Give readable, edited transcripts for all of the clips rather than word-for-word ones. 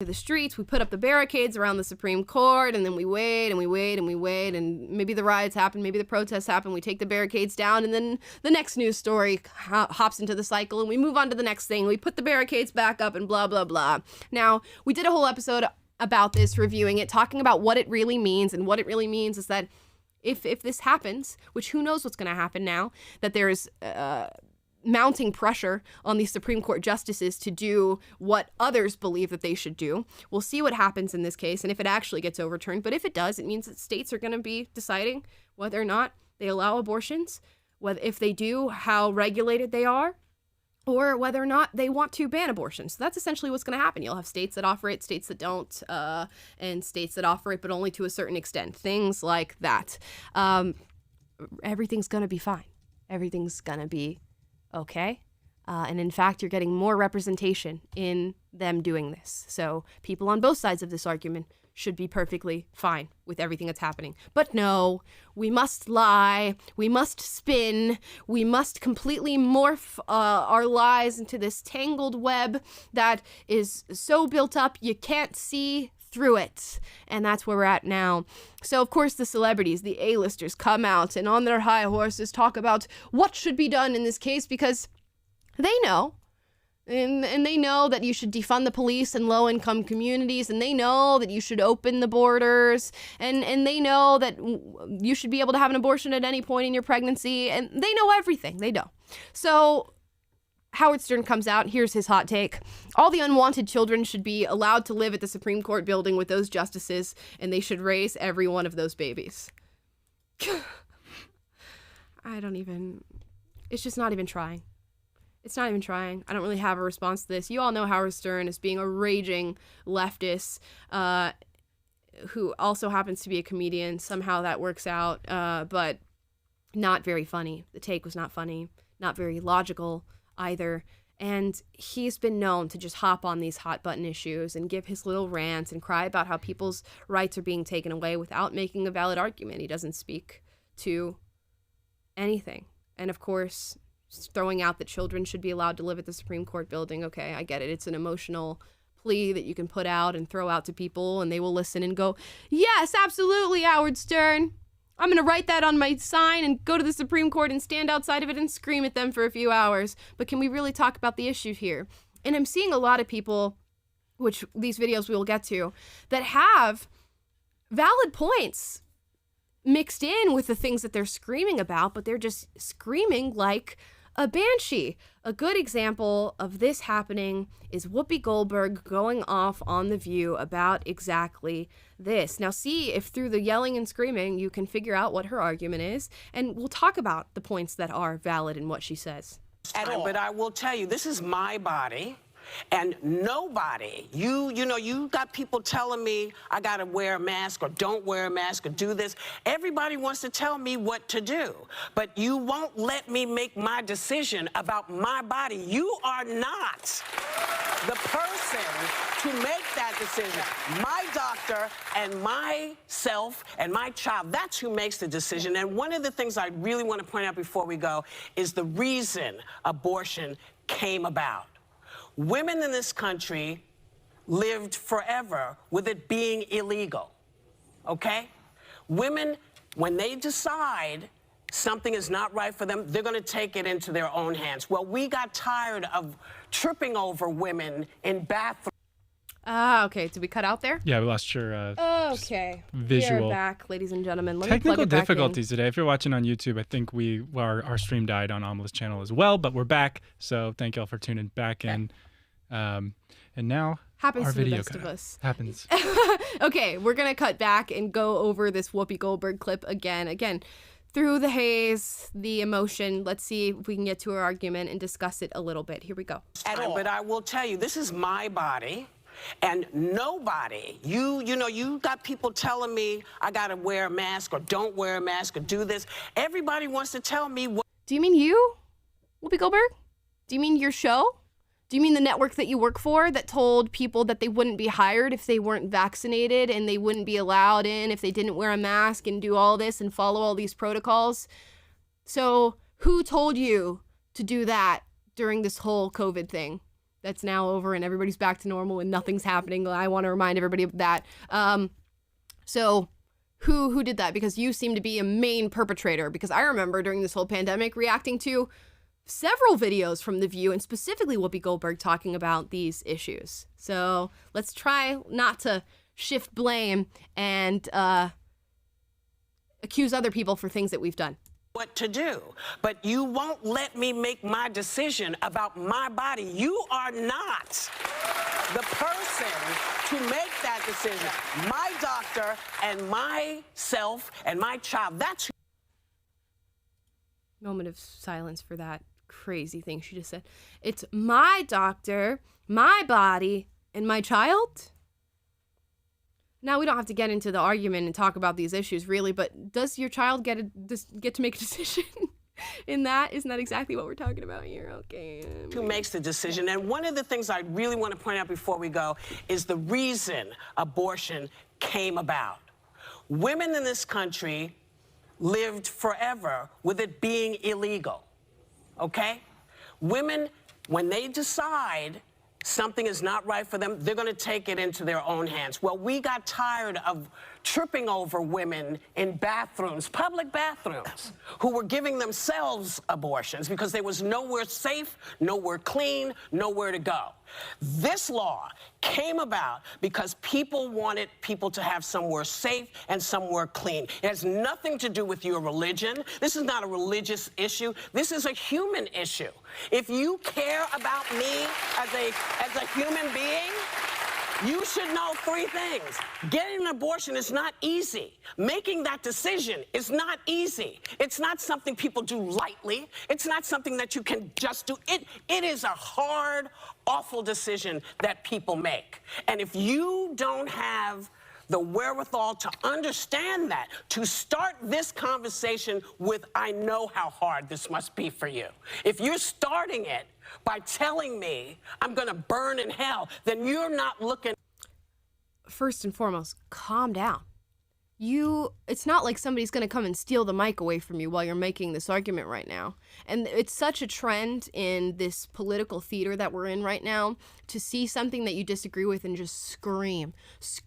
to the streets, we put up the barricades around the Supreme Court, and then we wait and we wait and we wait, and maybe the riots happen, maybe the protests happen, we take the barricades down, and then the next news story hops into the cycle, and we move on to the next thing, we put the barricades back up, and blah, blah, blah. Now, we did a whole episode about this, reviewing it, talking about what it really means, and what it really means is that if this happens, which who knows what's going to happen now, that there is mounting pressure on these Supreme Court justices to do what others believe that they should do. We'll see what happens in this case and if it actually gets overturned. But if it does, it means that states are going to be deciding whether or not they allow abortions, whether if they do, how regulated they are, or whether or not they want to ban abortion. So that's essentially what's going to happen. You'll have states that offer it, states that don't, and states that offer it, but only to a certain extent. Things like that. Everything's going to be fine. Everything's going to be okay. And in fact, you're getting more representation in them doing this. So people on both sides of this argument should be perfectly fine with everything that's happening. But no, we must lie, we must spin, we must completely morph our lies into this tangled web that is so built up you can't see through it. And that's where we're at now. So of course the celebrities, the A-listers, come out and on their high horses talk about what should be done in this case, because they know. And they know that you should defund the police in low-income communities, and they know that you should open the borders, and they know that you should be able to have an abortion at any point in your pregnancy, and they know everything. They know. So Howard Stern comes out, here's his hot take. All the unwanted children should be allowed to live at the Supreme Court building with those justices, and they should raise every one of those babies. It's just not even trying. It's not even trying. I don't really have a response to this. You all know Howard Stern as being a raging leftist, who also happens to be a comedian. Somehow that works out, but not very funny. The take was not funny, not very logical either. And he's been known to just hop on these hot button issues and give his little rants and cry about how people's rights are being taken away without making a valid argument. He doesn't speak to anything. And of course, throwing out that children should be allowed to live at the Supreme Court building. Okay, I get it. It's an emotional plea that you can put out and throw out to people, and they will listen and go, yes, absolutely, Howard Stern. I'm going to write that on my sign and go to the Supreme Court and stand outside of it and scream at them for a few hours. But can we really talk about the issue here? And I'm seeing a lot of people, which these videos we will get to, that have valid points mixed in with the things that they're screaming about, but they're just screaming like a banshee. A good example of this happening is Whoopi Goldberg going off on The View about exactly this. Now see if through the yelling and screaming you can figure out what her argument is, and we'll talk about the points that are valid in what she says. But I will tell you, this is my body. And nobody, you got people telling me I got to wear a mask or don't wear a mask or do this. Everybody wants to tell me what to do. But you won't let me make my decision about my body. You are not the person to make that decision. My doctor and myself and my child, that's who makes the decision. And one of the things I really want to point out before we go is the reason abortion came about. Women in this country lived forever with it being illegal, okay? Women, when they decide something is not right for them, they're gonna take it into their own hands. Well, we got tired of tripping over women in bathrooms. Okay, did we cut out there? Yeah, we lost your okay. visual. We're back, ladies and gentlemen. Let Technical me plug it difficulties today. If you're watching on YouTube, I think our stream died on Amala's channel as well, but we're back. So thank y'all for tuning back in. And now happens our to the video best of us. Happens. Okay, we're gonna cut back and go over this Whoopi Goldberg clip again. Through the haze, the emotion. Let's see if we can get to her argument and discuss it a little bit. Here we go. But I will tell you, this is my body. And nobody, you got people telling me I got to wear a mask or don't wear a mask or do this. Everybody wants to tell me what. Do you mean you, Whoopi Goldberg? Do you mean your show? Do you mean the network that you work for that told people that they wouldn't be hired if they weren't vaccinated and they wouldn't be allowed in if they didn't wear a mask and do all this and follow all these protocols? So who told you to do that during this whole COVID thing that's now over and everybody's back to normal and nothing's happening. I want to remind everybody of that. So who did that? Because you seem to be a main perpetrator, because I remember during this whole pandemic reacting to several videos from The View and specifically Whoopi Goldberg talking about these issues. So let's try not to shift blame and accuse other people for things that we've done. What to do, but you won't let me make my decision about my body. You are not the person to make that decision. My doctor and myself and my child, that's... Moment of silence for that crazy thing she just said. It's my doctor, my body, and my child? Now, we don't have to get into the argument and talk about these issues, really, but does your child get to make a decision in that? Isn't that exactly what we're talking about here? Okay. Who makes the decision? And one of the things I really want to point out before we go is the reason abortion came about. Women in this country lived forever with it being illegal, okay? Women, when they decide something is not right for them, they're going to take it into their own hands. Well, we got tired of tripping over women in bathrooms, public bathrooms, who were giving themselves abortions because there was nowhere safe, nowhere clean, nowhere to go. This law came about because people wanted people to have somewhere safe and somewhere clean. It has nothing to do with your religion. This is not a religious issue. This is a human issue. If you care about me as a human being, you should know three things. Getting an abortion is not easy. Making that decision is not easy. It's not something people do lightly. It's not something that you can just do. It is a hard, awful decision that people make. And if you don't have the wherewithal to understand that, to start this conversation with, I know how hard this must be for you. If you're starting it by telling me I'm gonna burn in hell, then you're not looking. First and foremost, calm down. It's not like somebody's gonna come and steal the mic away from you while you're making this argument right now. And it's such a trend in this political theater that we're in right now to see something that you disagree with and just scream.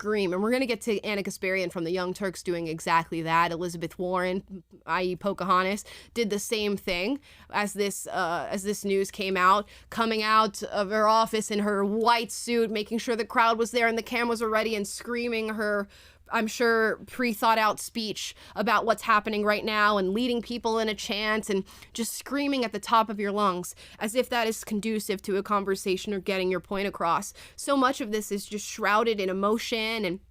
And we're gonna get to Anna Kasparian from the Young Turks doing exactly that. Elizabeth Warren, i.e. Pocahontas, did the same thing as this news came out, coming out of her office in her white suit, making sure the crowd was there and the cameras were ready, and screaming her, I'm sure, pre-thought out speech about what's happening right now and leading people in a chant and just screaming at the top of your lungs as if that is conducive to a conversation or getting your point across. So much of this is just shrouded in emotion, and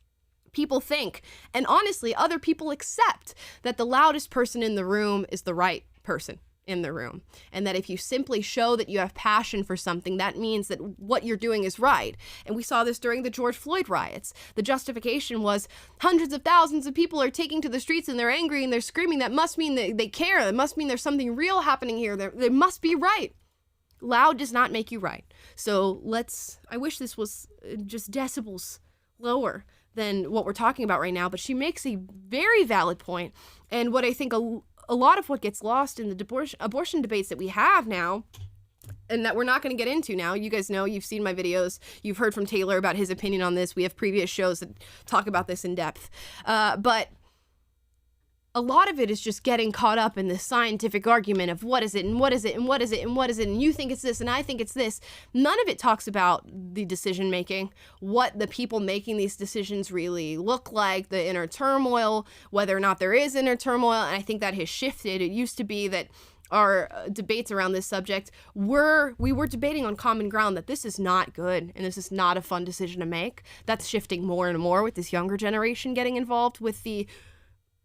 people think, and honestly, other people accept, that the loudest person in the room is the right person in the room, and that if you simply show that you have passion for something, that means that what you're doing is right. And we saw this during the George Floyd riots. The justification was hundreds of thousands of people are taking to the streets and they're angry and they're screaming. That must mean that they care. That must mean there's something real happening here. They must be right. Loud does not make you right. So I wish this was just decibels lower than what we're talking about right now, but she makes a very valid point. And what I think a lot of what gets lost in the abortion debates that we have now, and that we're not going to get into now, you guys know, you've seen my videos, you've heard from Taylor about his opinion on this, we have previous shows that talk about this in depth, but a lot of it is just getting caught up in this scientific argument of what is it, and what is it, and what is it, and what is it, and you think it's this, and I think it's this. None of it talks about the decision making, what the people making these decisions really look like, the inner turmoil, whether or not there is inner turmoil, and I think that has shifted. It used to be that our debates around this subject we were debating on common ground that this is not good and this is not a fun decision to make. That's shifting more and more with this younger generation getting involved with the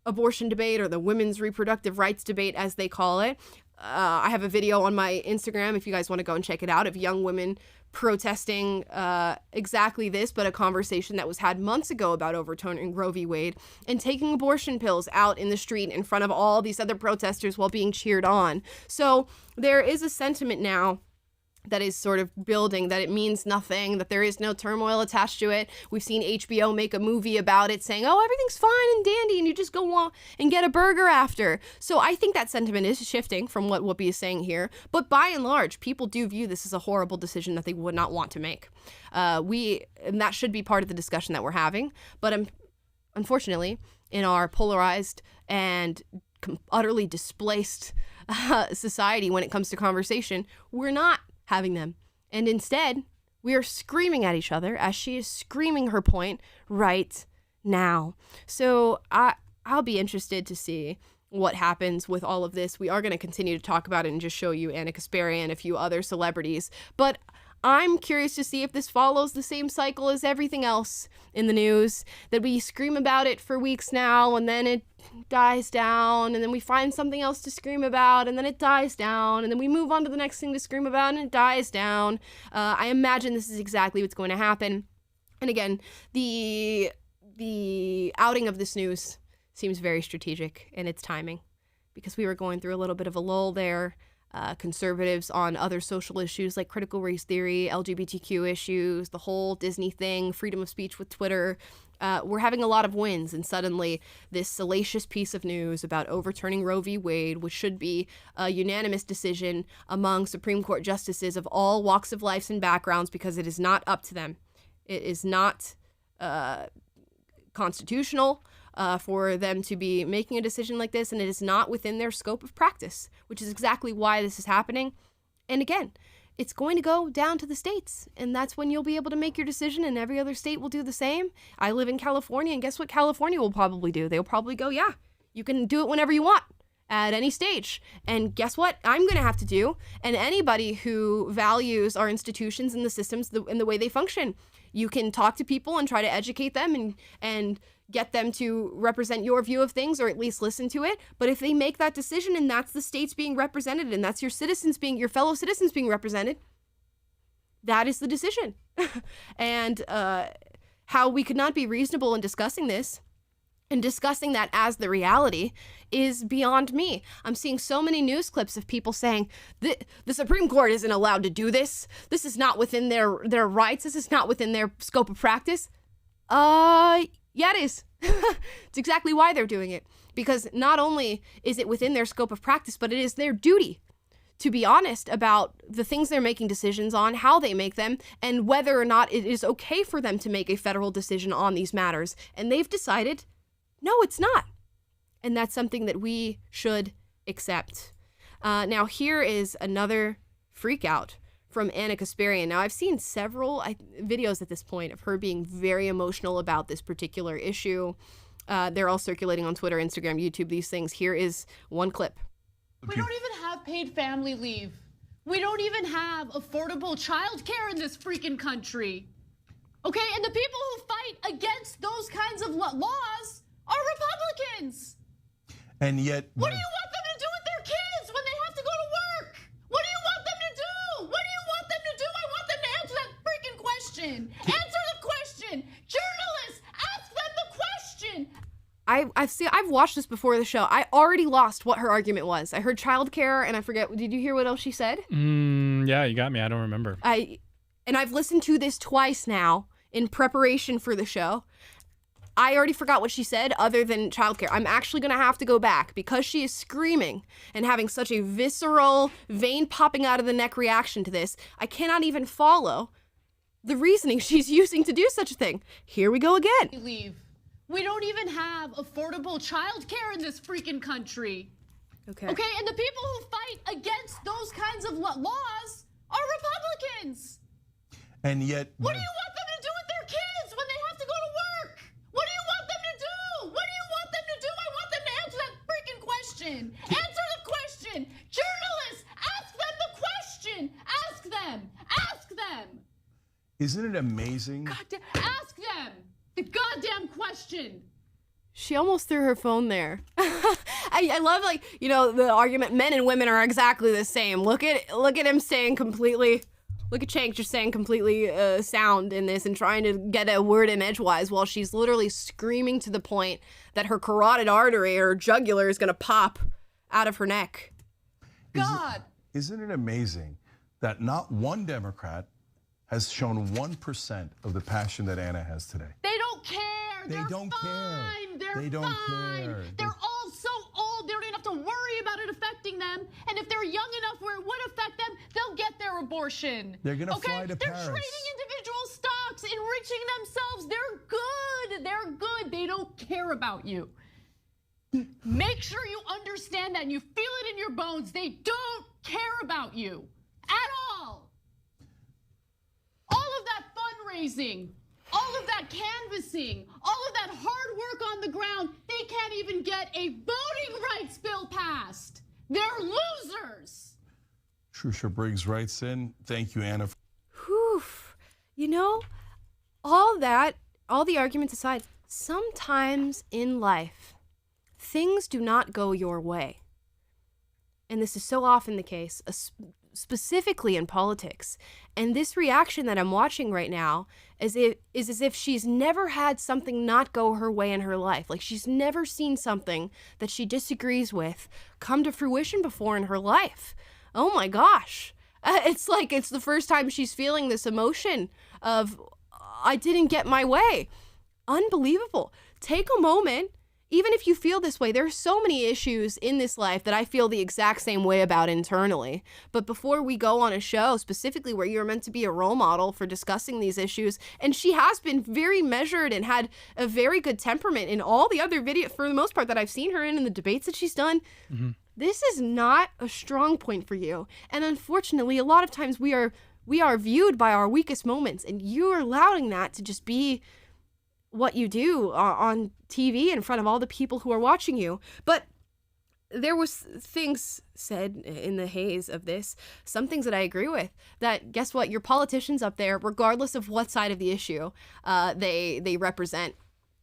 abortion debate, or the women's reproductive rights debate, as they call it. I have a video on my Instagram if you guys want to go and check it out, of young women protesting exactly this, but a conversation that was had months ago about overturning Roe v. Wade, and taking abortion pills out in the street in front of all these other protesters while being cheered on. So there is a sentiment now that is sort of building, that it means nothing, that there is no turmoil attached to it. We've seen HBO make a movie about it saying, oh, everything's fine and dandy and you just go on and get a burger after. So I think that sentiment is shifting from what Whoopi is saying here. But by and large, people do view this as a horrible decision that they would not want to make. And that should be part of the discussion that we're having. But unfortunately, in our polarized and utterly displaced society when it comes to conversation, we're not having them. And instead, we are screaming at each other as she is screaming her point right now. So I'll be interested to see what happens with all of this. We are going to continue to talk about it and just show you Anna Kasparian and a few other celebrities. But I'm curious to see if this follows the same cycle as everything else in the news, that we scream about it for weeks now and then it dies down and then we find something else to scream about and then it dies down and then we move on to the next thing to scream about and it dies down. I imagine this is exactly what's going to happen. And again, the outing of this news seems very strategic in its timing because we were going through a little bit of a lull there. Conservatives on other social issues like critical race theory, LGBTQ issues, the whole Disney thing, freedom of speech with Twitter. We're having a lot of wins, and suddenly this salacious piece of news about overturning Roe v. Wade, which should be a unanimous decision among Supreme Court justices of all walks of life and backgrounds because it is not up to them. It is not constitutional for them to be making a decision like this, and it is not within their scope of practice, which is exactly why this is happening. And again, it's going to go down to the states, and that's when you'll be able to make your decision, and every other state will do the same. I live in California, and guess what California will probably do? They'll probably go, yeah, you can do it whenever you want at any stage. And guess what I'm going to have to do? And anybody who values our institutions and the systems and the way they function, you can talk to people and try to educate them and get them to represent your view of things or at least listen to it. But if they make that decision and that's the states being represented and that's your fellow citizens being represented, that is the decision. And how we could not be reasonable in discussing this and discussing that as the reality is beyond me. I'm seeing so many news clips of people saying the Supreme Court isn't allowed to do this. This is not within their rights. This is not within their scope of practice. Yeah, it is. It's exactly why they're doing it. Because not only is it within their scope of practice, but it is their duty to be honest about the things they're making decisions on, how they make them, and whether or not it is okay for them to make a federal decision on these matters. And they've decided, no, it's not. And that's something that we should accept. Now, here is another freak out from Anna Kasparian. Now, I've seen several videos at this point of her being very emotional about this particular issue. They're all circulating on Twitter, Instagram, YouTube, these things. Here is one clip. We don't even have paid family leave. We don't even have affordable childcare in this freaking country. Okay, and the people who fight against those kinds of laws are Republicans. And yet... What do you want them to do with their kids when they have to go to work? What do you want them to do? What do you want them to do? I want them to answer that freaking question. Answer the question. Journalists, ask them the question. I've watched this before the show. I already lost what her argument was. I heard childcare, and I forget. Did you hear what else she said? Yeah, you got me. I don't remember. I've listened to this twice now in preparation for the show. I already forgot what she said other than childcare. I'm actually going to have to go back because she is screaming and having such a visceral, vein popping out of the neck reaction to this. I cannot even follow the reasoning she's using to do such a thing. Here we go again. Leave. We don't even have affordable childcare in this freaking country. Okay, and the people who fight against those kinds of laws are Republicans. And yet... What do you want them to do with their kids when they have to go to work? What do you want them to do? What do you want them to do? I want them to answer that freaking question. Answer the question. Journalists, ask them the question. Ask them. Ask them. Isn't it amazing? Ask them the goddamn question. She almost threw her phone there. I love, the argument, men and women are exactly the same. Look at him saying completely... Look at Chank just saying completely sound in this and trying to get a word in edgewise while she's literally screaming to the point that her carotid artery or jugular is going to pop out of her neck. God. Isn't it amazing that not one Democrat has shown 1% of the passion that Anna has today. They don't care. They They're don't care. fine. They're They don't fine. care. They're all so old, they don't even have to worry about it affecting them. And if they're young enough where it would affect them, they'll get their abortion. They're gonna okay? fly to They're Paris. trading individual stocks, enriching themselves. They're good. They're good. They don't care about you. Make sure you understand that and you feel it in your bones. They don't care about you at all. All of that fundraising, all of that canvassing, all of that hard work on the ground, they can't even get a voting rights bill passed. They're losers. Trusha Briggs writes in, thank you, Anna. Whew. You know, all the arguments aside, sometimes in life, things do not go your way. And this is so often the case, specifically in politics. And this reaction that I'm watching right now is as if she's never had something not go her way in her life. Like she's never seen something that she disagrees with come to fruition before in her life. Oh my gosh. It's like it's the first time she's feeling this emotion of, I didn't get my way. Unbelievable. Take a moment. Even if you feel this way, there are so many issues in this life that I feel the exact same way about internally. But before we go on a show, specifically where you're meant to be a role model for discussing these issues, and she has been very measured and had a very good temperament in all the other videos, for the most part, that I've seen her in the debates that she's done, this is not a strong point for you. And unfortunately, a lot of times we are viewed by our weakest moments, and you're allowing that to just be what you do on TV in front of all the people who are watching you. But there was things said in the haze of this, some things that I agree with, that guess what, your politicians up there, regardless of what side of the issue they represent,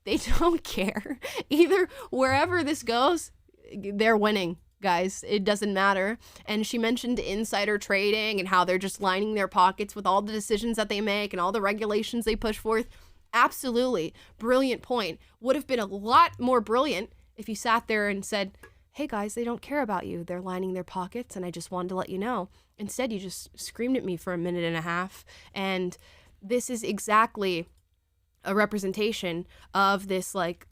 they don't care. Either wherever this goes, they're winning, guys. It doesn't matter. And she mentioned insider trading and how they're just lining their pockets with all the decisions that they make and all the regulations they push forth. Absolutely. Brilliant point. Would have been a lot more brilliant if you sat there and said, hey guys, they don't care about you. They're lining their pockets and I just wanted to let you know. Instead, you just screamed at me for a minute and a half. And this is exactly a representation of this like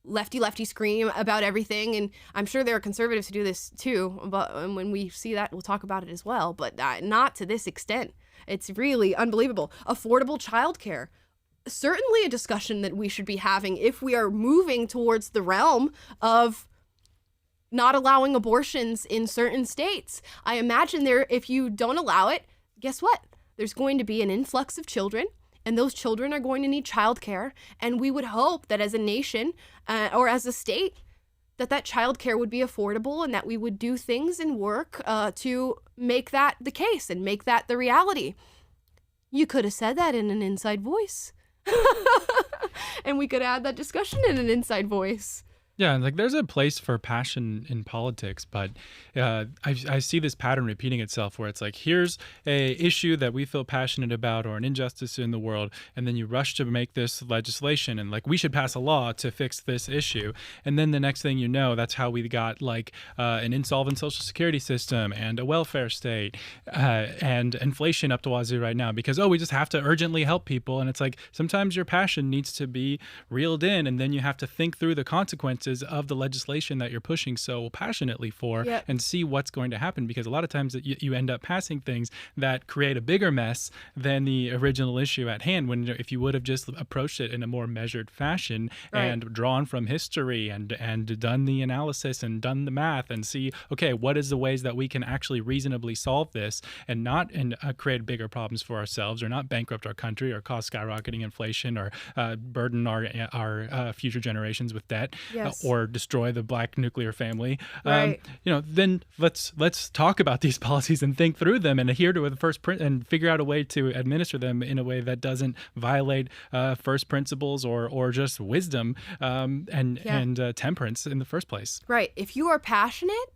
lefty scream about everything. And I'm sure there are conservatives who do this too. But when we see that, we'll talk about it as well. But not to this extent. It's really unbelievable. Affordable childcare. Certainly a discussion that we should be having if we are moving towards the realm of not allowing abortions in certain states. I imagine if you don't allow it, guess what? There's going to be an influx of children, and those children are going to need childcare. And we would hope that as a nation or as a state, that childcare would be affordable and that we would do things and work to make that the case and make that the reality. You could have said that in an inside voice. And we could add that discussion in an inside voice. Yeah, like there's a place for passion in politics, but I see this pattern repeating itself where it's like, here's a issue that we feel passionate about or an injustice in the world, and then you rush to make this legislation and like we should pass a law to fix this issue. And then the next thing you know, that's how we got like an insolvent social security system and a welfare state and inflation up to wazoo right now because, we just have to urgently help people. And it's like sometimes your passion needs to be reeled in, and then you have to think through the consequences of the legislation that you're pushing so passionately for and see what's going to happen, because a lot of times you end up passing things that create a bigger mess than the original issue at hand, when if you would have just approached it in a more measured fashion and drawn from history and done the analysis and done the math and see, okay, what is the ways that we can actually reasonably solve this and not create bigger problems for ourselves or not bankrupt our country or cause skyrocketing inflation or burden our future generations with debt. Or destroy the black nuclear family, then let's talk about these policies and think through them and adhere to the first print and figure out a way to administer them in a way that doesn't violate first principles or just wisdom and temperance in the first place. Right. If you are passionate,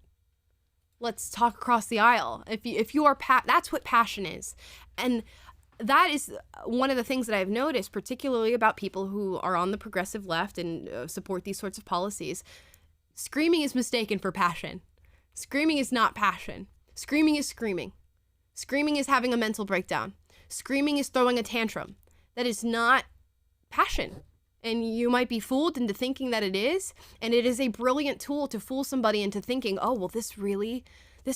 let's talk across the aisle. If you are that's what passion is. And that is one of the things that I've noticed, particularly about people who are on the progressive left and support these sorts of policies. Screaming is mistaken for passion. Screaming is not passion. Screaming is screaming. Screaming is having a mental breakdown. Screaming is throwing a tantrum. That is not passion. And you might be fooled into thinking that it is. And it is a brilliant tool to fool somebody into thinking, oh, well, this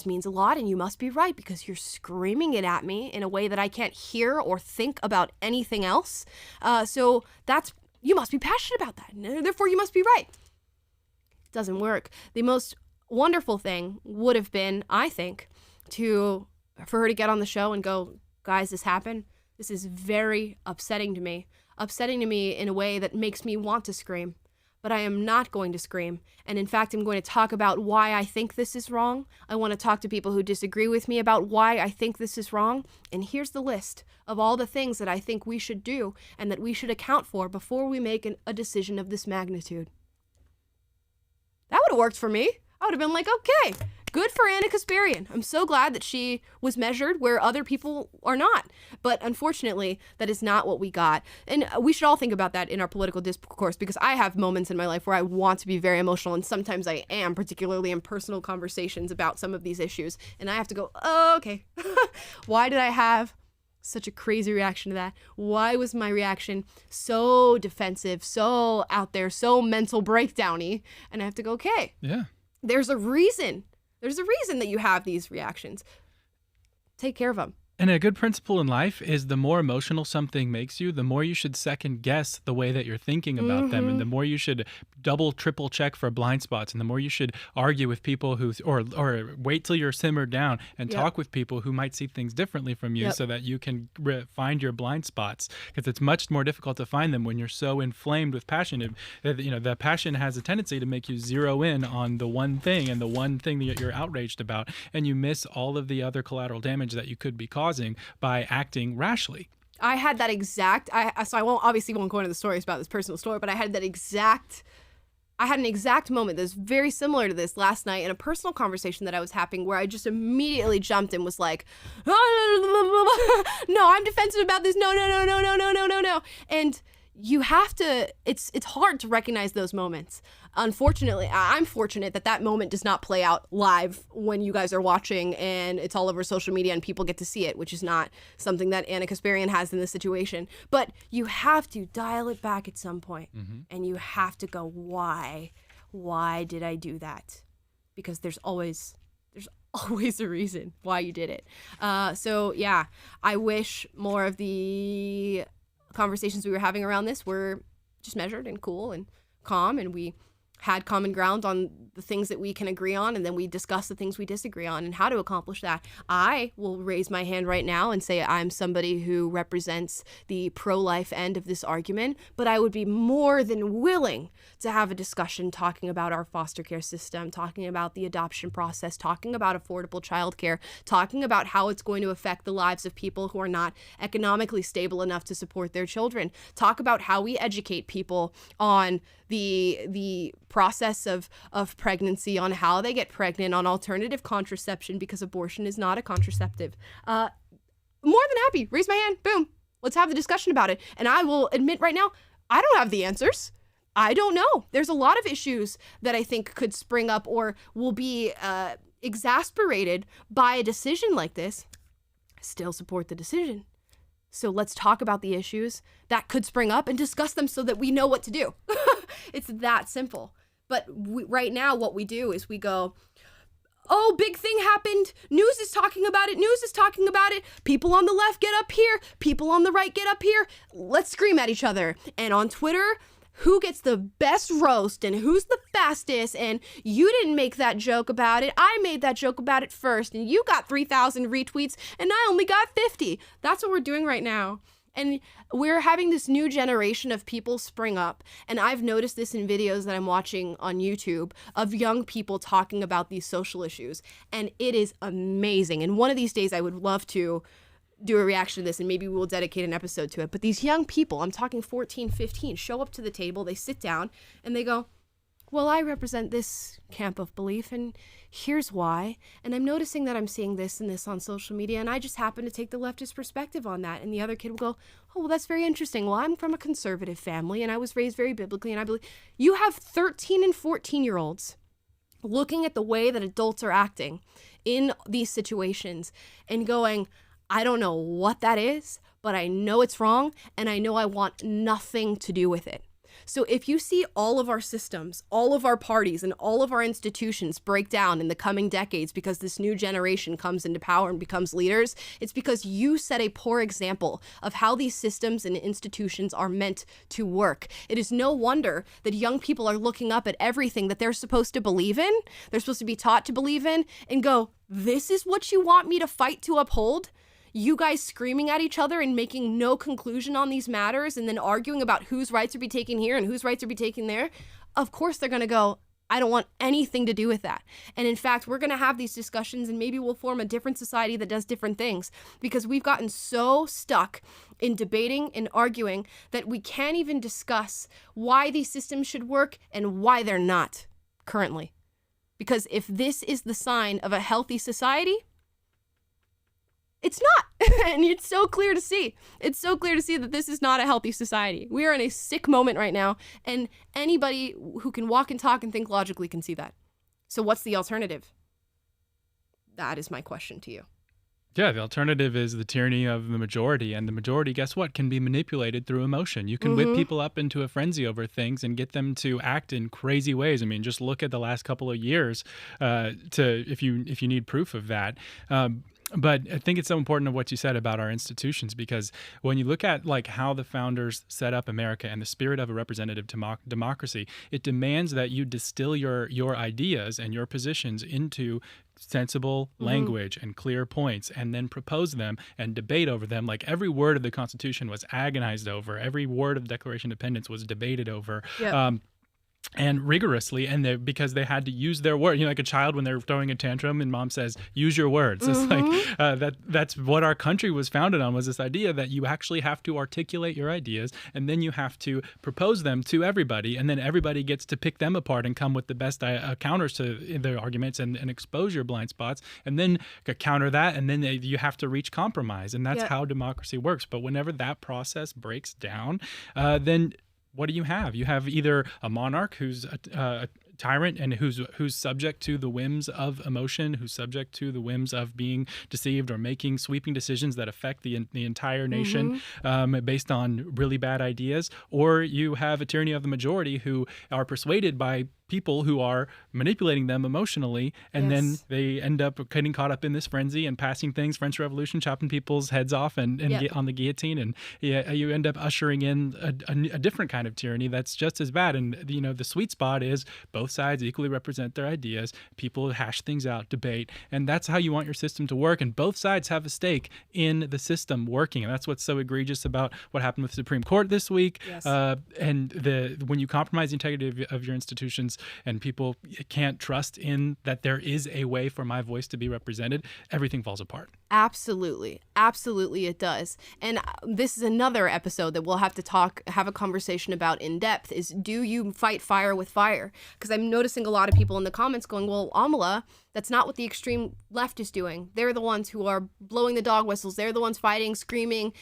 means a lot and you must be right because you're screaming it at me in a way that I can't hear or think about anything else. So you must be passionate about that. And therefore, you must be right. It doesn't work. The most wonderful thing would have been, I think, for her to get on the show and go, guys, this happened. This is very upsetting to me. Upsetting to me in a way that makes me want to scream. But I am not going to scream. And in fact, I'm going to talk about why I think this is wrong. I want to talk to people who disagree with me about why I think this is wrong. And here's the list of all the things that I think we should do and that we should account for before we make a decision of this magnitude. That would have worked for me. I would have been like, okay, good for Anna Kasparian. I'm so glad that she was measured where other people are not. But unfortunately, that is not what we got. And we should all think about that in our political discourse, because I have moments in my life where I want to be very emotional, and sometimes I am, particularly in personal conversations about some of these issues. And I have to go, oh, okay, why did I have such a crazy reaction to that? Why was my reaction so defensive, so out there, so mental breakdowny? And I have to go, okay. Yeah. There's a reason. There's a reason that you have these reactions. Take care of them. And a good principle in life is the more emotional something makes you, the more you should second guess the way that you're thinking about them, and the more you should double, triple check for blind spots, and the more you should argue with people or wait till you're simmered down and talk with people who might see things differently from you so that you can find your blind spots, because it's much more difficult to find them when you're so inflamed with passion. The passion has a tendency to make you zero in on the one thing and the one thing that you're outraged about, and you miss all of the other collateral damage that you could be causing by acting rashly. I had that exact, so I won't go into the stories about this personal story, but I had an exact moment that's very similar to this last night in a personal conversation that I was having, where I just immediately jumped and was like, no, I'm defensive about this. No. And you have to, it's hard to recognize those moments. Unfortunately, I'm fortunate that moment does not play out live when you guys are watching and it's all over social media and people get to see it, which is not something that Anna Kasparian has in this situation. But you have to dial it back at some point, and you have to go, why? Why did I do that? Because there's always a reason why you did it. So yeah, I wish more of the conversations we were having around this were just measured and cool and calm, and we had common ground on the things that we can agree on, and then we discuss the things we disagree on and how to accomplish that. I will raise my hand right now and say I'm somebody who represents the pro-life end of this argument, but I would be more than willing to have a discussion talking about our foster care system, talking about the adoption process, talking about affordable childcare, talking about how it's going to affect the lives of people who are not economically stable enough to support their children, talk about how we educate people on the process of pregnancy, on how they get pregnant, on alternative contraception, because abortion is not a contraceptive. More than happy. Raise my hand. Boom. Let's have the discussion about it. And I will admit right now, I don't have the answers. I don't know. There's a lot of issues that I think could spring up or will be exasperated by a decision like this. I still support the decision. So let's talk about the issues that could spring up and discuss them so that we know what to do. It's that simple. But right now, what we do is we go, oh, big thing happened. News is talking about it. News is talking about it. People on the left get up here. People on the right get up here. Let's scream at each other. And on Twitter, who gets the best roast and who's the fastest, and you didn't make that joke about it. I made that joke about it first, and you got 3,000 retweets, and I only got 50. That's what we're doing right now. And we're having this new generation of people spring up, and I've noticed this in videos that I'm watching on YouTube of young people talking about these social issues, and it is amazing. And one of these days I would love to do a reaction to this, and maybe we'll dedicate an episode to it. But these young people, I'm talking 14, 15, show up to the table, they sit down, and they go, well, I represent this camp of belief, and here's why. And I'm noticing that I'm seeing this and this on social media, and I just happen to take the leftist perspective on that. And the other kid will go, oh, well, that's very interesting. Well, I'm from a conservative family, and I was raised very biblically, and I believe. You have 13 and 14-year-olds looking at the way that adults are acting in these situations and going, I don't know what that is, but I know it's wrong, and I know I want nothing to do with it. So if you see all of our systems, all of our parties, and all of our institutions break down in the coming decades because this new generation comes into power and becomes leaders, it's because you set a poor example of how these systems and institutions are meant to work. It is no wonder that young people are looking up at everything that they're supposed to believe in, they're supposed to be taught to believe in, and go, this is what you want me to fight to uphold? You guys screaming at each other and making no conclusion on these matters and then arguing about whose rights are be taken here and whose rights are be taken there, of course they're going to go, I don't want anything to do with that. And in fact, we're going to have these discussions and maybe we'll form a different society that does different things because we've gotten so stuck in debating and arguing that we can't even discuss why these systems should work and why they're not currently. Because if this is the sign of a healthy society, it's not. And it's so clear to see. It's so clear to see that this is not a healthy society. We are in a sick moment right now, and anybody who can walk and talk and think logically can see that. So what's the alternative? That is my question to you. Yeah, the alternative is the tyranny of the majority. And the majority, guess what, can be manipulated through emotion. You can whip people up into a frenzy over things and get them to act in crazy ways. I mean, just look at the last couple of years if you need proof of that. But I think it's so important of what you said about our institutions, because when you look at like how the founders set up America and the spirit of a representative democracy, it demands that you distill your ideas and your positions into sensible language and clear points, and then propose them and debate over them. Like every word of the Constitution was agonized over. Every word of the Declaration of Independence was debated over. Yep. And rigorously, and because they had to use their word, like a child when they're throwing a tantrum and mom says, use your words. It's like that's what our country was founded on, was this idea that you actually have to articulate your ideas and then you have to propose them to everybody, and then everybody gets to pick them apart and come with the best counters to their arguments and expose your blind spots, and then counter that, and then you have to reach compromise, and that's how democracy works. But whenever that process breaks down, then what do you have? You have either a monarch who's a tyrant and who's subject to the whims of emotion, who's subject to the whims of being deceived or making sweeping decisions that affect the entire nation based on really bad ideas, or you have a tyranny of the majority who are persuaded by people who are manipulating them emotionally, and then they end up getting caught up in this frenzy and passing things, French Revolution, chopping people's heads off and get on the guillotine, and you end up ushering in a different kind of tyranny that's just as bad. And the sweet spot is both sides equally represent their ideas, people hash things out, debate, and that's how you want your system to work, and both sides have a stake in the system working. And that's what's so egregious about what happened with the Supreme Court this week. And when you compromise the integrity of your institutions, and people can't trust in that there is a way for my voice to be represented, everything falls apart. Absolutely. Absolutely it does. And this is another episode that we'll have to have a conversation about in depth, is do you fight fire with fire? Because I'm noticing a lot of people in the comments going, well, Amala, that's not what the extreme left is doing. They're the ones who are blowing the dog whistles. They're the ones fighting, screaming,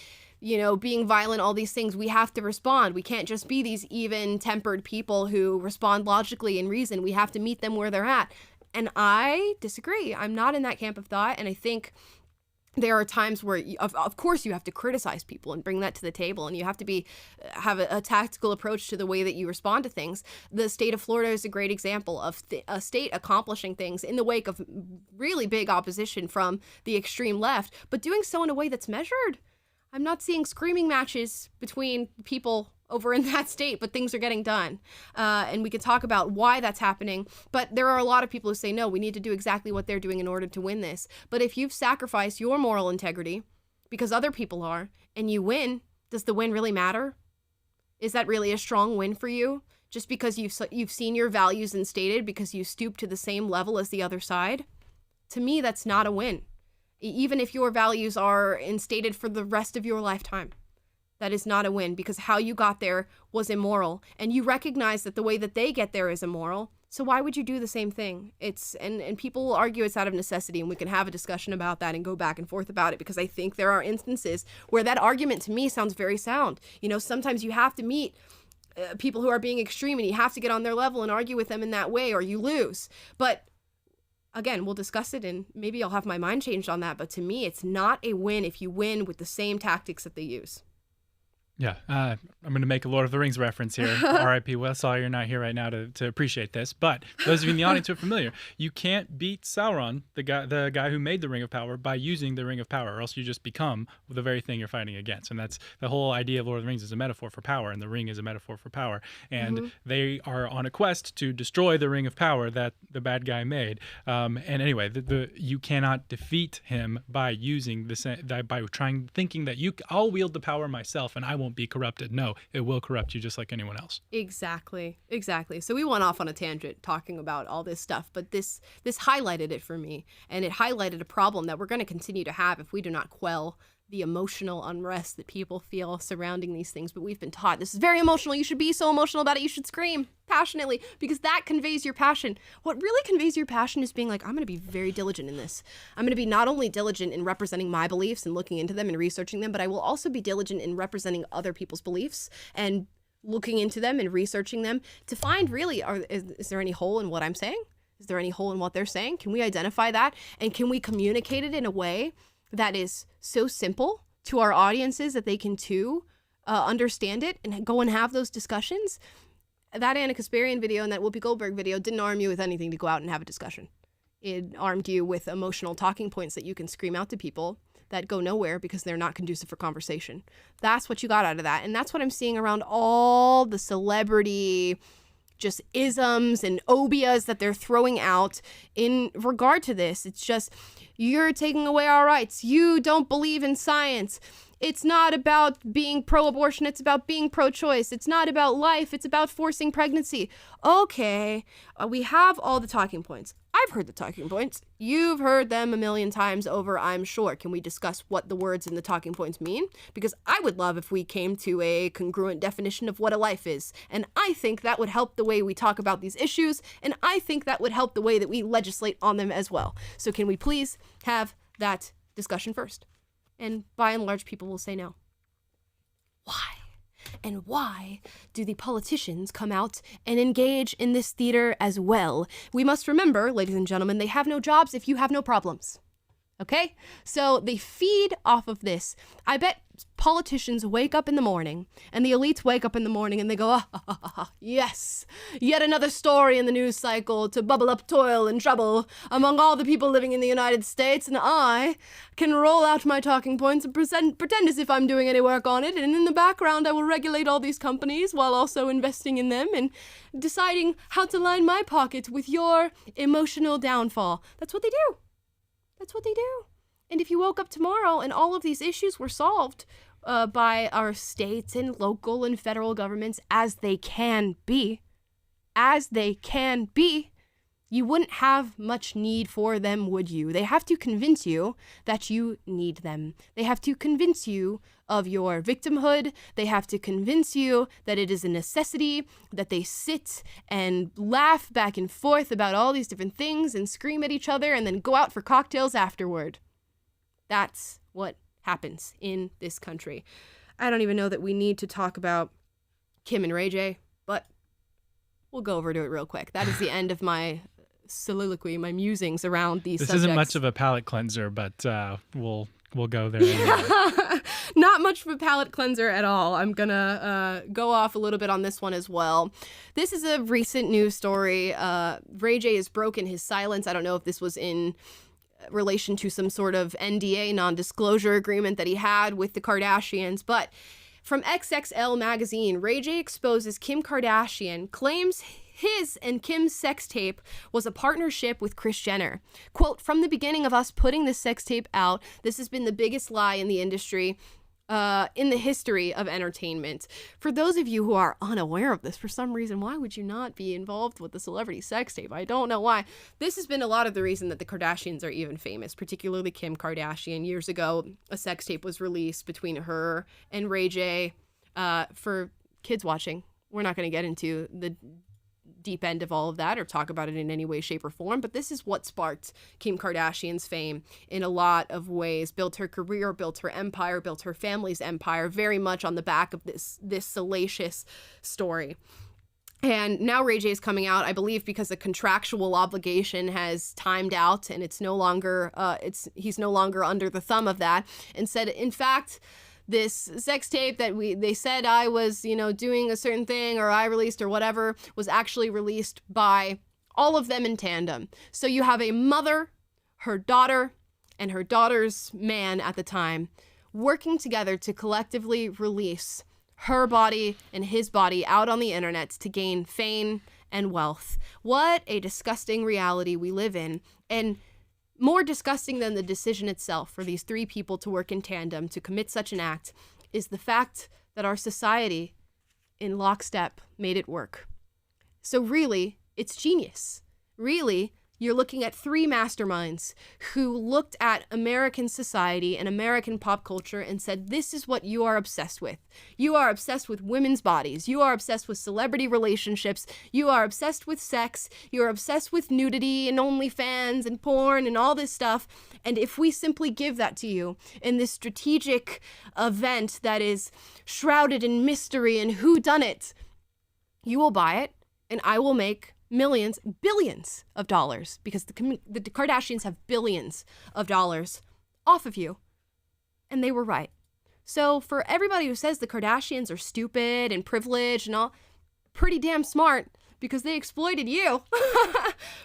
being violent, all these things. We have to respond. We can't just be these even-tempered people who respond logically and reason. We have to meet them where they're at. And I disagree. I'm not in that camp of thought. And I think there are times where, of course, you have to criticize people and bring that to the table, and you have to have a tactical approach to the way that you respond to things. The state of Florida is a great example of a state accomplishing things in the wake of really big opposition from the extreme left, but doing so in a way that's measured. I'm not seeing screaming matches between people over in that state, but things are getting done. And we can talk about why that's happening. But there are a lot of people who say, no, we need to do exactly what they're doing in order to win this. But if you've sacrificed your moral integrity because other people are, and you win, does the win really matter? Is that really a strong win for you? Just because you've seen your values instated because you stoop to the same level as the other side? To me, that's not a win. Even if your values are instated for the rest of your lifetime, that is not a win, because how you got there was immoral, and you recognize that the way that they get there is immoral. So why would you do the same thing? And people will argue it's out of necessity, and we can have a discussion about that and go back and forth about it, because I think there are instances where that argument to me sounds very sound. Sometimes you have to meet people who are being extreme, and you have to get on their level and argue with them in that way, or you lose. But again, we'll discuss it, and maybe I'll have my mind changed on that. But to me, it's not a win if you win with the same tactics that they use. Yeah, I'm going to make a Lord of the Rings reference here. R.I.P. Westall, you're not here right now to appreciate this. But those of you in the audience who are familiar, you can't beat Sauron, the guy who made the Ring of Power, by using the Ring of Power, or else you just become the very thing you're fighting against. And that's the whole idea of Lord of the Rings is a metaphor for power, and the ring is a metaphor for power. And they are on a quest to destroy the Ring of Power that the bad guy made. And anyway, you cannot defeat him by using thinking that I'll wield the power myself and I won't be corrupted. No, it will corrupt you just like anyone else. Exactly. So we went off on a tangent talking about all this stuff, but this highlighted it for me, and it highlighted a problem that we're going to continue to have if we do not quell the emotional unrest that people feel surrounding these things. But we've been taught this is very emotional. You should be so emotional about it. You should scream passionately because that conveys your passion. What really conveys your passion is being like, I'm going to be very diligent in this. I'm going to be not only diligent in representing my beliefs and looking into them and researching them, but I will also be diligent in representing other people's beliefs and looking into them and researching them to find really, is there any hole in what I'm saying? Is there any hole in what they're saying? Can we identify that? And can we communicate it in a way that is so simple to our audiences that they can too understand it and go and have those discussions? That Anna Kasparian video and that Whoopi Goldberg video didn't arm you with anything to go out and have a discussion. It armed you with emotional talking points that you can scream out to people that go nowhere because they're not conducive for conversation. That's what you got out of that. And that's what I'm seeing around all the celebrity just isms and obias that they're throwing out in regard to this. It's just, you're taking away our rights. You don't believe in science. It's not about being pro-abortion. It's about being pro-choice. It's not about life. It's about forcing pregnancy. Okay, we have all the talking points. I've heard the talking points. You've heard them a million times over, I'm sure. Can we discuss what the words in the talking points mean? Because I would love if we came to a congruent definition of what a life is. And I think that would help the way we talk about these issues. And I think that would help the way that we legislate on them as well. So can we please have that discussion first? And by and large, people will say no. Why? And why do the politicians come out and engage in this theater as well? We must remember, ladies and gentlemen, they have no jobs if you have no problems. Okay? So they feed off of this. I bet politicians wake up in the morning, and the elites wake up in the morning, and they go, yes, yet another story in the news cycle to bubble up toil and trouble among all the people living in the United States, and I can roll out my talking points and pretend as if I'm doing any work on it, and in the background I will regulate all these companies while also investing in them and deciding how to line my pocket with your emotional downfall. That's what they do. That's what they do. And if you woke up tomorrow and all of these issues were solved by our states and local and federal governments as they can be, you wouldn't have much need for them, would you? They have to convince you that you need them. They have to convince you of your victimhood. They have to convince you that it is a necessity, that they sit and laugh back and forth about all these different things and scream at each other and then go out for cocktails afterward. That's what happens in this country. I don't even know that we need to talk about Kim and Ray J, but we'll go over to it real quick. That is the end of my soliloquy, my musings around these subjects. This isn't much of a palate cleanser, but we'll go there anyway. Not much of a palate cleanser at all. I'm gonna go off a little bit on this one as well. This is a recent news story. Ray J has broken his silence. I don't know if this was in relation to some sort of NDA, non-disclosure agreement that he had with the Kardashians, but from XXL magazine, Ray J exposes Kim Kardashian, claims his and Kim's sex tape was a partnership with Kris Jenner. Quote, from the beginning of us putting this sex tape out, this has been the biggest lie in the industry, in the history of entertainment. For those of you who are unaware of this, for some reason, why would you not be involved with the celebrity sex tape? I don't know why. This has been a lot of the reason that the Kardashians are even famous, particularly Kim Kardashian. Years ago, a sex tape was released between her and Ray J for kids watching. We're not going to get into the deep end of all of that or talk about it in any way, shape, or form, but this is what sparked Kim Kardashian's fame in a lot of ways, built her career, built her empire, built her family's empire, very much on the back of this salacious story. And now Ray J is coming out, I believe, because a contractual obligation has timed out and it's no longer, he's no longer under the thumb of that, and said, in fact, this sex tape that they said I was, doing a certain thing or I released or whatever was actually released by all of them in tandem. So you have a mother, her daughter, and her daughter's man at the time working together to collectively release her body and his body out on the internet to gain fame and wealth. What a disgusting reality we live in. And more disgusting than the decision itself for these three people to work in tandem to commit such an act is the fact that our society in lockstep made it work. So really, it's genius. Really, you're looking at three masterminds who looked at American society and American pop culture and said, this is what you are obsessed with. You are obsessed with women's bodies. You are obsessed with celebrity relationships. You are obsessed with sex. You are obsessed with nudity and OnlyFans and porn and all this stuff. And if we simply give that to you in this strategic event that is shrouded in mystery and whodunit, you will buy it and I will make millions, billions of dollars, because the Kardashians have billions of dollars off of you. And they were right. So for everybody who says the Kardashians are stupid and privileged and all, pretty damn smart, because they exploited you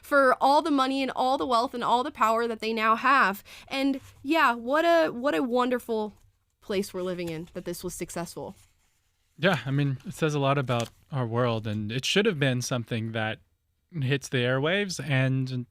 for all the money and all the wealth and all the power that they now have. And yeah, what a wonderful place we're living in that this was successful. Yeah, I mean, it says a lot about our world, and it should have been something that hits the airwaves and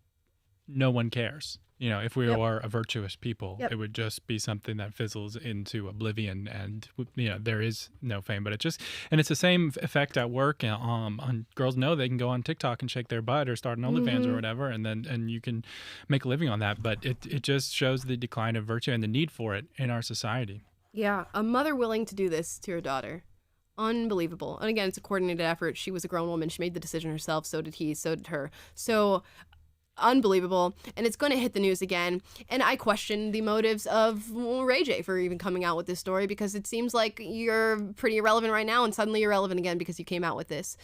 no one cares. If we are a virtuous people, it would just be something that fizzles into oblivion and, there is no fame. But it's the same effect at work. On girls know they can go on TikTok and shake their butt or start an OnlyFans or whatever, and you can make a living on that. But it just shows the decline of virtue and the need for it in our society. Yeah, a mother willing to do this to her daughter. Unbelievable. And again, it's a coordinated effort. She was a grown woman. She made the decision herself. So did he. So did her. So unbelievable. And it's going to hit the news again. And I question the motives of Ray J for even coming out with this story, because it seems like you're pretty irrelevant right now and suddenly you're relevant again because you came out with this.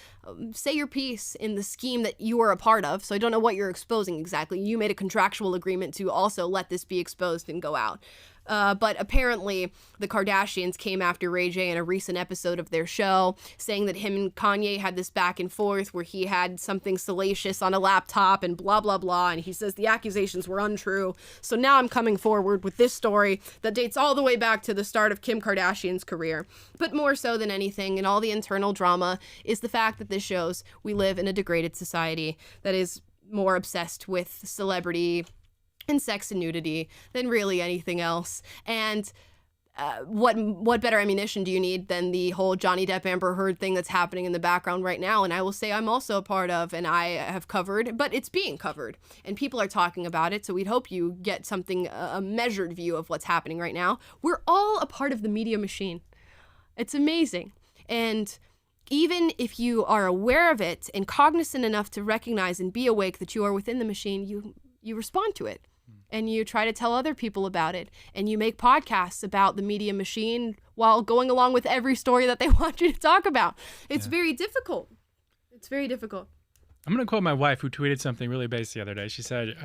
Say your piece in the scheme that you were a part of. So I don't know what you're exposing exactly. You made a contractual agreement to also let this be exposed and go out. But apparently the Kardashians came after Ray J in a recent episode of their show, saying that him and Kanye had this back and forth where he had something salacious on a laptop and blah, blah, blah. And he says the accusations were untrue. So now I'm coming forward with this story that dates all the way back to the start of Kim Kardashian's career. But more so than anything, and all the internal drama, is the fact that this shows we live in a degraded society that is more obsessed with celebrity and sex and nudity than really anything else. And what better ammunition do you need than the whole Johnny Depp Amber Heard thing that's happening in the background right now? And I will say I'm also a part of, and I have covered, but it's being covered and people are talking about it. So we'd hope you get something, a measured view of what's happening right now. We're all a part of the media machine. It's amazing. And even if you are aware of it and cognizant enough to recognize and be awake that you are within the machine, you respond to it. And you try to tell other people about it. And you make podcasts about the media machine while going along with every story that they want you to talk about. It's very difficult. It's very difficult. I'm going to quote my wife, who tweeted something really base the other day. She said,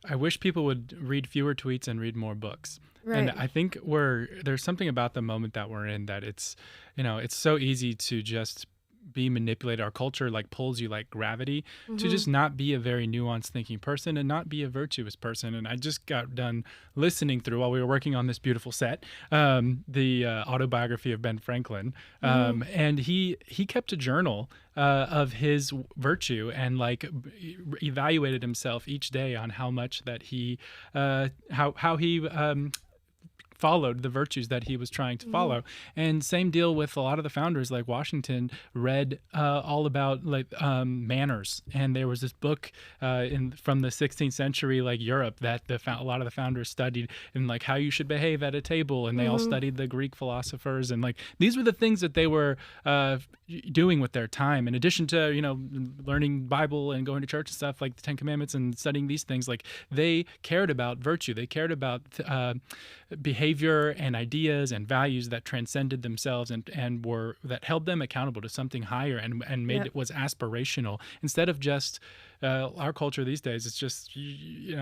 I wish people would read fewer tweets and read more books. Right. And I think there's something about the moment that we're in that it's so easy to just be manipulated. Our culture pulls you like gravity to just not be a very nuanced thinking person and not be a virtuous person. And I just got done listening through, while we were working on this beautiful set, the autobiography of Ben Franklin. And he kept a journal of his virtue and evaluated himself each day on how much that he how he followed the virtues that he was trying to follow. And same deal with a lot of the founders, like Washington read all about manners. And there was this book from the 16th century, Europe, that a lot of the founders studied, and how you should behave at a table. And they all studied the Greek philosophers. And these were the things that they were doing with their time, in addition to, learning Bible and going to church and stuff like the Ten Commandments and studying these things, like they cared about virtue. They cared about behavior and ideas and values that transcended themselves and were that held them accountable to something higher and made it was aspirational, instead of just our culture these days. It's just,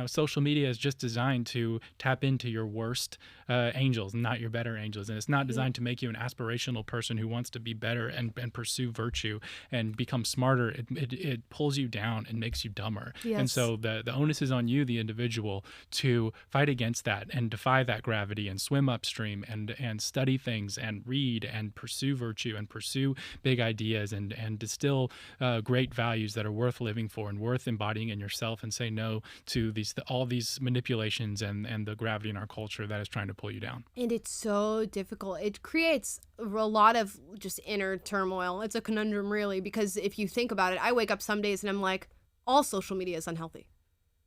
social media is just designed to tap into your worst angels, not your better angels. And it's not designed to make you an aspirational person who wants to be better and pursue virtue and become smarter. It pulls you down and makes you dumber. Yes. And so the onus is on you, the individual, to fight against that and defy that gravity and swim upstream and study things and read and pursue virtue and pursue big ideas and distill great values that are worth living for and worth embodying in yourself, and say no to all these manipulations and the gravity in our culture that is trying to pull you down. And it's so difficult. It creates a lot of just inner turmoil. It's a conundrum, really, because if you think about it, I wake up some days and I'm like, all social media is unhealthy.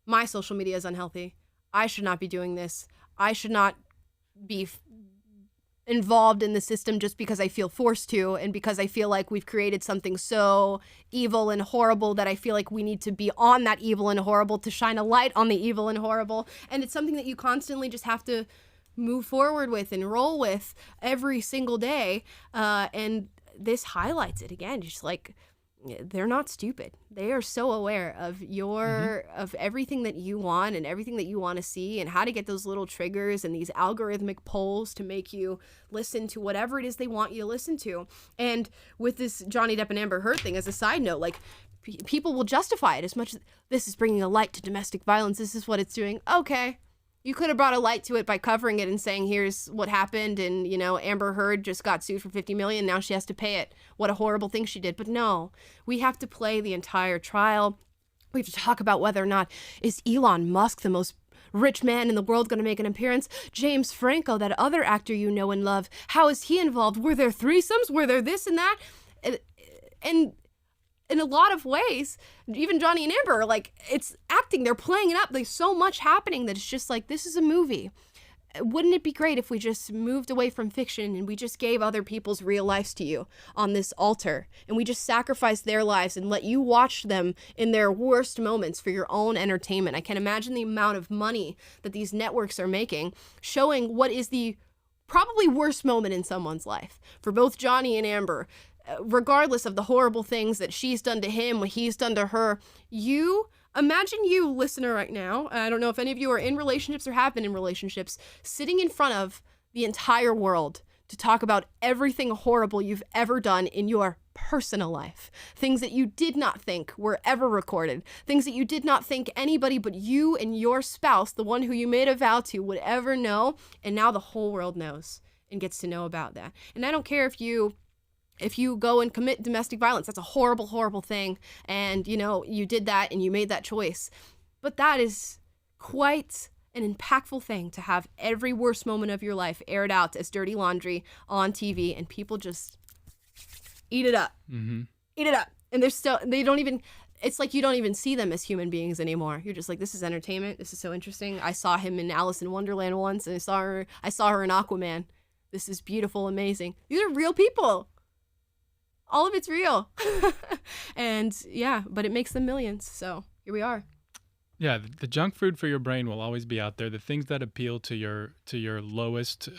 My social media is unhealthy. I should not be doing this. I should not be involved in the system just because I feel forced to, and because I feel like we've created something so evil and horrible that I feel like we need to be on that evil and horrible to shine a light on the evil and horrible. And it's something that you constantly just have to move forward with and roll with every single day. And this highlights it again, just like, they're not stupid. They are so aware of of everything that you want and everything that you want to see, and how to get those little triggers and these algorithmic polls to make you listen to whatever it is they want you to listen to. And with this Johnny Depp and Amber Heard thing, as a side note, like, people will justify it as much as, this is bringing a light to domestic violence. This is what it's doing. Okay. You could have brought a light to it by covering it and saying, here's what happened, and, Amber Heard just got sued for $50 million. Now she has to pay it. What a horrible thing she did. But no, we have to play the entire trial. We have to talk about whether or not, is Elon Musk, the most rich man in the world, going to make an appearance? James Franco, that other actor you know and love, how is he involved? Were there threesomes? Were there this and that? And in a lot of ways, even Johnny and Amber, like, it's acting, they're playing it up. There's so much happening that it's just like, this is a movie. Wouldn't it be great if we just moved away from fiction and we just gave other people's real lives to you on this altar, and we just sacrificed their lives and let you watch them in their worst moments for your own entertainment? I can imagine the amount of money that these networks are making, showing what is the probably worst moment in someone's life for both Johnny and Amber. Regardless of the horrible things that she's done to him, what he's done to her, imagine you, listener, right now, I don't know if any of you are in relationships or have been in relationships, sitting in front of the entire world to talk about everything horrible you've ever done in your personal life. Things that you did not think were ever recorded. Things that you did not think anybody but you and your spouse, the one who you made a vow to, would ever know. And now the whole world knows and gets to know about that. And I don't care if you go and commit domestic violence. That's a horrible, horrible thing. And, you did that and you made that choice. But that is quite an impactful thing, to have every worst moment of your life aired out as dirty laundry on TV, and people just eat it up. Mm-hmm. Eat it up. And it's like you don't even see them as human beings anymore. You're just like, this is entertainment. This is so interesting. I saw him in Alice in Wonderland once, and I saw her in Aquaman. This is beautiful, amazing. These are real people. All of it's real. And yeah, but it makes them millions. So here we are. Yeah, the junk food for your brain will always be out there. The things that appeal to your lowest,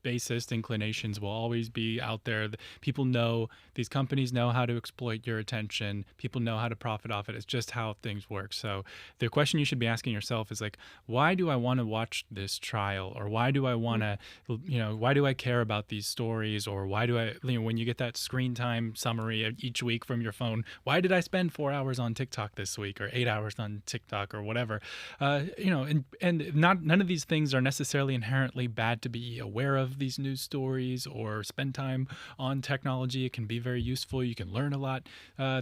basest inclinations will always be out there. People know, these companies know how to exploit your attention. People know how to profit off it. It's just how things work. So the question you should be asking yourself is like, why do I want to watch this trial? Or why do I want to, why do I care about these stories? Or why do I, when you get that screen time summary each week from your phone, why did I spend 4 hours on TikTok this week, or 8 hours on TikTok, or whatever? And none of these things are necessarily inherently bad to be aware of. These news stories or spend time on technology. It can be very useful. You can learn a lot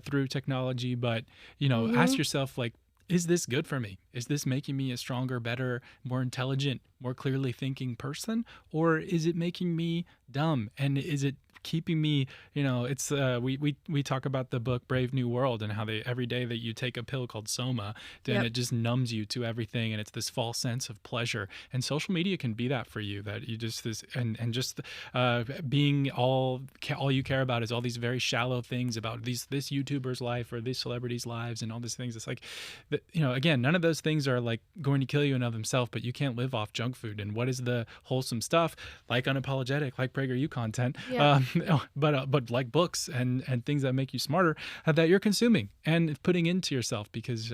through technology, but ask yourself, like, is this good for me? Is this making me a stronger, better, more intelligent more clearly thinking person, or is it making me dumb? And is it keeping me, it's we talk about the book Brave New World and how every day that you take a pill called Soma, then it just numbs you to everything, and it's this false sense of pleasure. And social media can be that for you, that you just being all you care about is all these very shallow things about this YouTuber's life or these celebrities' lives and all these things. It's like, again, none of those things are like going to kill you in of themselves, but you can't live off junk food. And what is the wholesome stuff, like Unapologetic, like PragerU content, but like books and things that make you smarter, that you're consuming and putting into yourself, because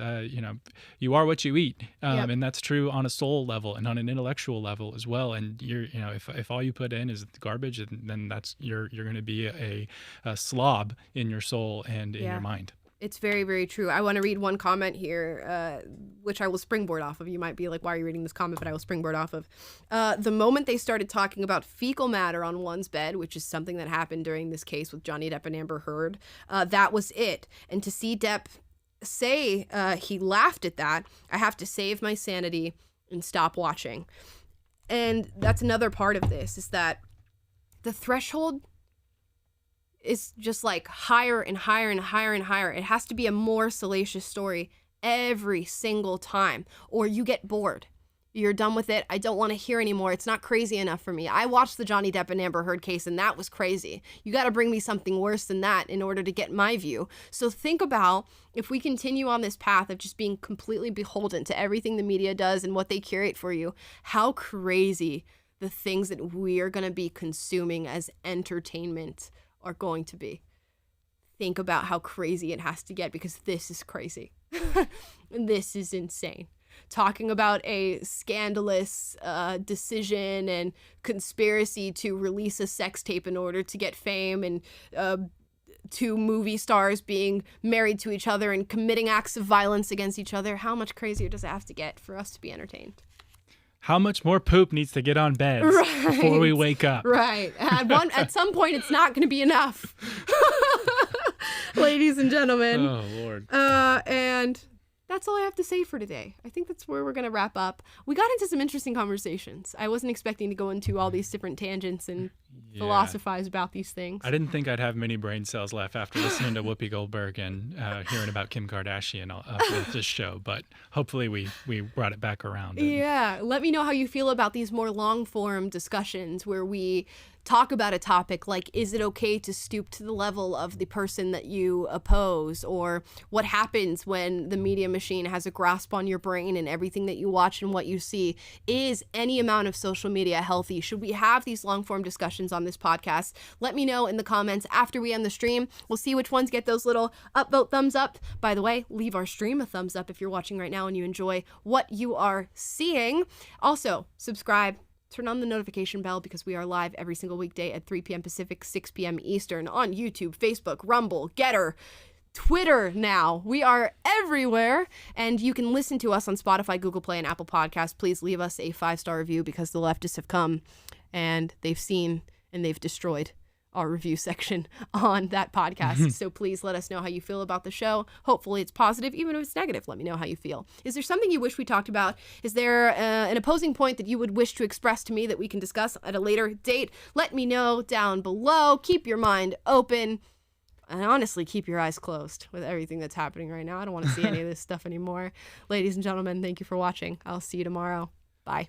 you are what you eat, and that's true on a soul level and on an intellectual level as well. And if all you put in is garbage, then you're going to be a slob in your soul and in your mind. It's very, very true. I want to read one comment here, which I will springboard off of. You might be like, why are you reading this comment? But I will springboard off of. The moment they started talking about fecal matter on one's bed, which is something that happened during this case with Johnny Depp and Amber Heard, that was it. And to see Depp say he laughed at that, I have to save my sanity and stop watching. And that's another part of this, is that the threshold is just like higher and higher and higher and higher. It has to be a more salacious story every single time, or you get bored. You're done with it. I don't want to hear anymore. It's not crazy enough for me. I watched the Johnny Depp and Amber Heard case, and that was crazy. You got to bring me something worse than that in order to get my view. So think about, if we continue on this path of just being completely beholden to everything the media does and what they curate for you, how crazy the things that we are going to be consuming as entertainment are going to be. Think about how crazy it has to get, because this is crazy. This is insane. Talking about a scandalous decision and conspiracy to release a sex tape in order to get fame, and two movie stars being married to each other and committing acts of violence against each other. How much crazier does it have to get for us to be entertained? How much more poop needs to get on beds before we wake up? Right. At some point, it's not going to be enough. Ladies and gentlemen. Oh, Lord. And that's all I have to say for today. I think that's where we're going to wrap up. We got into some interesting conversations. I wasn't expecting to go into all these different tangents and philosophize about these things. I didn't think I'd have many brain cells left after listening to Whoopi Goldberg and hearing about Kim Kardashian with this show, but hopefully we brought it back around. Yeah. Let me know how you feel about these more long-form discussions where we talk about a topic like, is it okay to stoop to the level of the person that you oppose? Or what happens when the media machine has a grasp on your brain and everything that you watch and what you see? Is any amount of social media healthy? Should we have these long-form discussions on this podcast? Let me know in the comments after we end the stream. We'll see which ones get those little upvote thumbs up. By the way, leave our stream a thumbs up if you're watching right now and you enjoy what you are seeing. Also, subscribe. Turn on the notification bell, because we are live every single weekday at 3 p.m. Pacific, 6 p.m. Eastern on YouTube, Facebook, Rumble, Getter, Twitter now. We are everywhere, and you can listen to us on Spotify, Google Play, and Apple Podcasts. Please leave us a 5-star review, because the leftists have come and they've seen and they've destroyed our review section on that podcast. So please let us know how you feel about the show. Hopefully it's positive. Even if it's negative, let me know how you feel. Is there something you wish we talked about? Is there an opposing point that you would wish to express to me that we can discuss at a later date? Let me know down below. Keep your mind open. And honestly, keep your eyes closed with everything that's happening right now. I don't want to see any of this stuff anymore. Ladies and gentlemen, thank you for watching. I'll see you tomorrow. Bye.